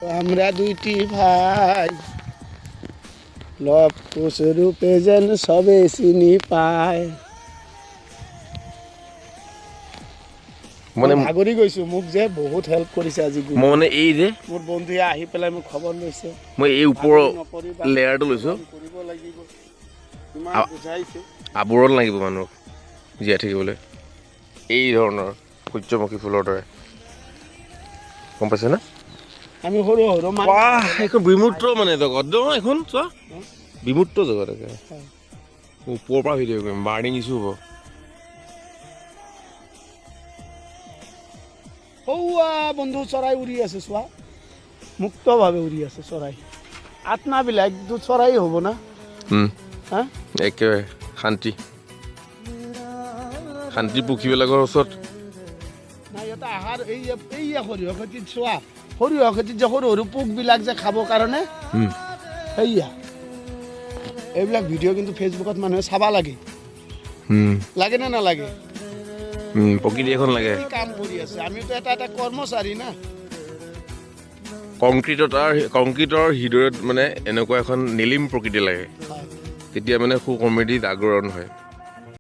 আমৰা দুইটি ভাই লব কুশৰূপে যেন সবে চিনি পায় মানে ভাগৰি গৈছো মোক যে বহুত হেল্প কৰিছে আজি মানে এই যে মোৰ বন্ধুৱে আহি পেলাই মোক খবৰ লৈছে মই এই ওপৰৰ লেয়াৰটো লৈছো কৰিব লাগিব ইমান বুজাইছে আৱৰণ লাগিব মানুহক জীয়াই থাকিবলৈ এই ধৰণৰ সূৰ্যমুখী ফুলৰ দৰে গম পাইছে না আমি সৰু সৰু এখন বিমূৰ্ত মানে জগত এখন চোৱা বিমূৰ্ত জগত ওপৰৰ পৰা ভিডিঅ' কৰিম বাৰ্ণিং ইছ্যু হ'ব সৌৱা বন্ধু চৰাই উৰি আছে চোৱা মুক্তভাৱে উৰি আছে চৰাই আত্মাবিলাকতো চৰাই হ'ব না হা একেবাৰে শান্তি পক্ষীবিলাকৰ ওচৰত নাই ইয়াতে আহাৰ এইয়া সৰিয়হ খেতিত চোৱা সৰিয়হ খেতিত যে সৰু সৰু পোকবিলাক যে খাবৰ কাৰণে সেয়া এইবিলাক ভিডিঅ' কিন্তু ফেচবুকত মানুহে চাবা লাগে লাগে নে নালাগে প্ৰকৃতি এখন লাগে কাম কৰি আছে আমিতো এটা কৰ্মচাৰী না কংক্ৰিটৰ হৃদয়ত মানে এনেকুৱা এখন নীলিম প্ৰকৃতি লাগে তেতিয়া মানে সুকমেডি জাগৰণ হয়